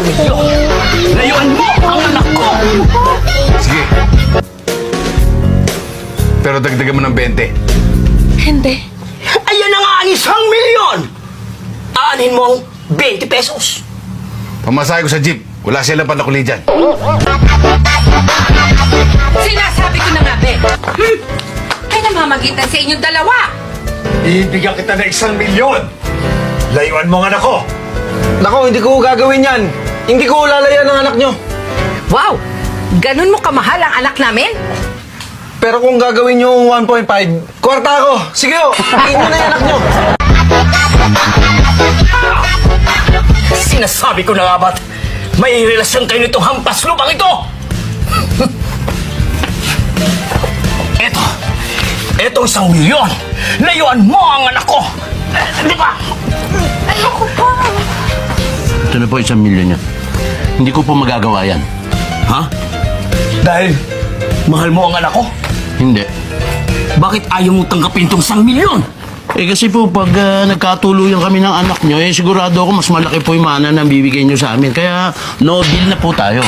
milyon. Layuan mo ang anak ko! Sige. Pero dagdagan mo ng 20. Hindi. Ayan na nga ang 1 milyon! Aanin mo ang 20 pesos. Pamasahe ko sa jeep. Wala silang panakuli dyan. Sinasabi ko na nga, Be. Ay namamagitan sa inyong dalawa. Ibigyan kita ng 1 milyon. Layuan mo ang anak ko. Nako, hindi ko gagawin yan. Hindi ko lalayan ang anak nyo. Wow! Ganun mo kamahal ang anak namin? Pero kung gagawin nyo yung 1.5, kwarta ako. Sige o, tingin mo na yung anak nyo. Sinasabi ko na nga ba't may relasyon kayo nitong hampas lupang ito? Etong 1 milyon. Layuan mo ang anak ko. Di ba? Ayoko pa. Ito na po 1 milyon niya. Hindi ko po magagawa yan. Ha? Dahil mahal mo ang anak ko? Hindi. Bakit ayaw mo tanggapin tong 1 milyon? Eh kasi po pag nagkatuluyan kami ng anak nyo, eh sigurado ako mas malaki po yung mana na bibigay nyo sa amin. Kaya no deal na po tayo.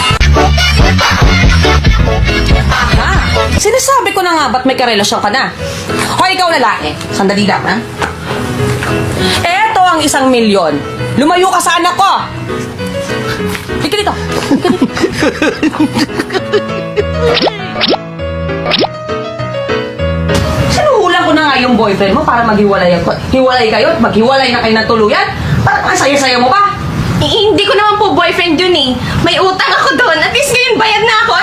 Aha! Sinasabi ko na nga ba't may karelasyon ka na? Hoy, ikaw lalaki. Sandali lang, ha? Eto ang 1 milyon. Lumayo ka sa anak ko! Halika dito. Halika dito. Sinuhulan ko na nga yung boyfriend mo para maghiwalay kayo at maghiwalay na kayo ng tuluyan. Parang ang saya-saya mo pa. Eh, hindi ko naman po boyfriend yun eh. May utang ako doon. At least ngayon bayad na ako.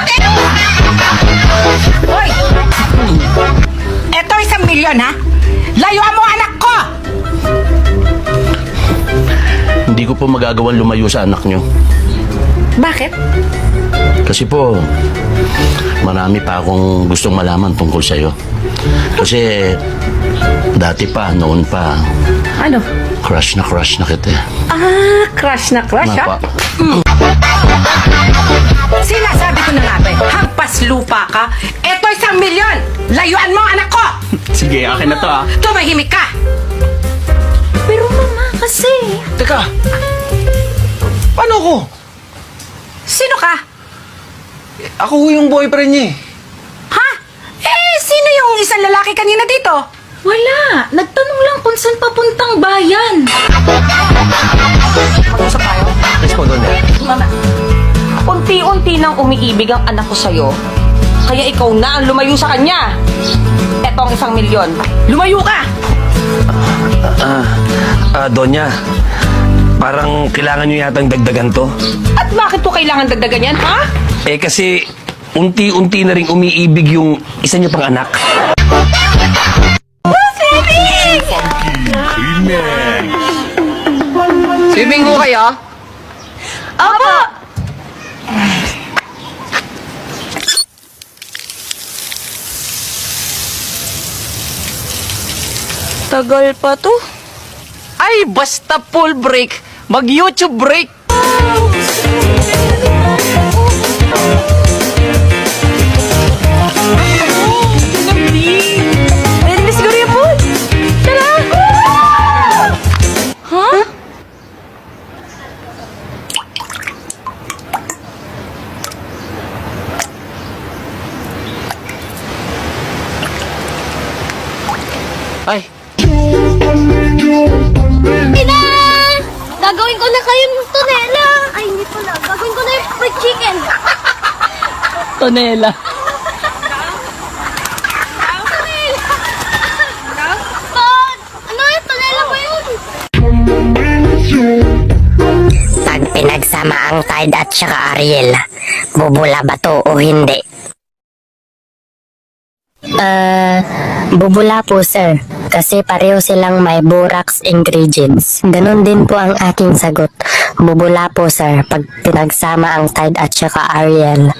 Hoy! Eto 1 milyon, ha? Layuan mo anak ko! Hindi ko po magagawang lumayo sa anak nyo. Bakit? Kasi po, marami pa akong gustong malaman tungkol sa'yo. Kasi dati pa, noon pa, Ano? crush na kita. Ah, crush na crush, ha? Napa. Sinasabi ko na nga ba, hampas lupa ka. Eto 1 milyon! Layuan mo ang anak ko! Sige, akin na to ah. Tumahimik ka! Pero mama, kasi... Teka, paano ako? Sino ka? Ako yung boyfriend niya eh. Ha? Eh, sino yung isang lalaki kanina dito? Wala. Nagtanong lang kung saan papuntang bayan. Mag-usap tayo. Let's go doon eh. Mama, unti-unti nang umiibig ang anak ko sa'yo. Kaya ikaw na ang lumayo sa kanya. Eto ang 1 milyon. Lumayo ka! Donya, parang kailangan nyo yatang dagdagan to. At bakit po kailangan dagdagan yan, ha? Eh kasi unti-unti na rin umiibig yung isa nyo pang anak. Swimming ko kayo? Opo! Tagal pa to. Ay, basta full break. Mag-YouTube break. Pwede na siguro yung pool. Tara. Ha? Ay, Ina! Gagawin ko na kayo ng tonela. Ay, hindi pala. Gagawin ko na yung fried chicken. Tonela. Ano yung tonela ba yun? Pag pinagsama ang Tide at saka Ariel, bubula ba to o hindi? Bubula po sir, kasi pareho silang may borax ingredients. Ganon din po ang aking sagot. Bubula po sir, pag pinagsama ang Tide at saka Ariel.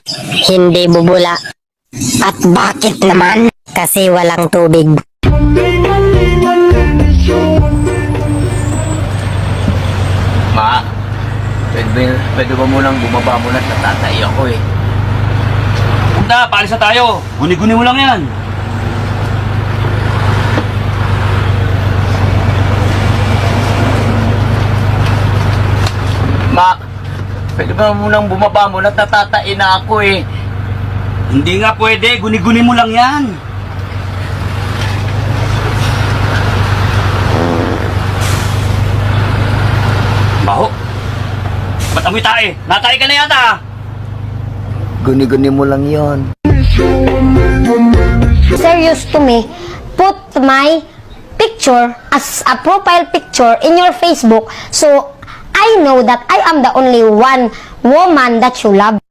Hindi bubula. At bakit naman? Kasi walang tubig. Ma, pwede ba munang bumaba muna at natatay ako eh. Huwag na, paalis na tayo. Guni-guni mo lang yan. Ma, Pwede ba munang bumaba mo na, natatain na ako eh. Hindi nga pwede, guni-guni mo lang yan. Baho. Ba't amoy tae? Natay ka na yata. Guni-guni mo lang yon. Serious to me, put my picture as a profile picture in your Facebook so I know that I am the only one woman that you love.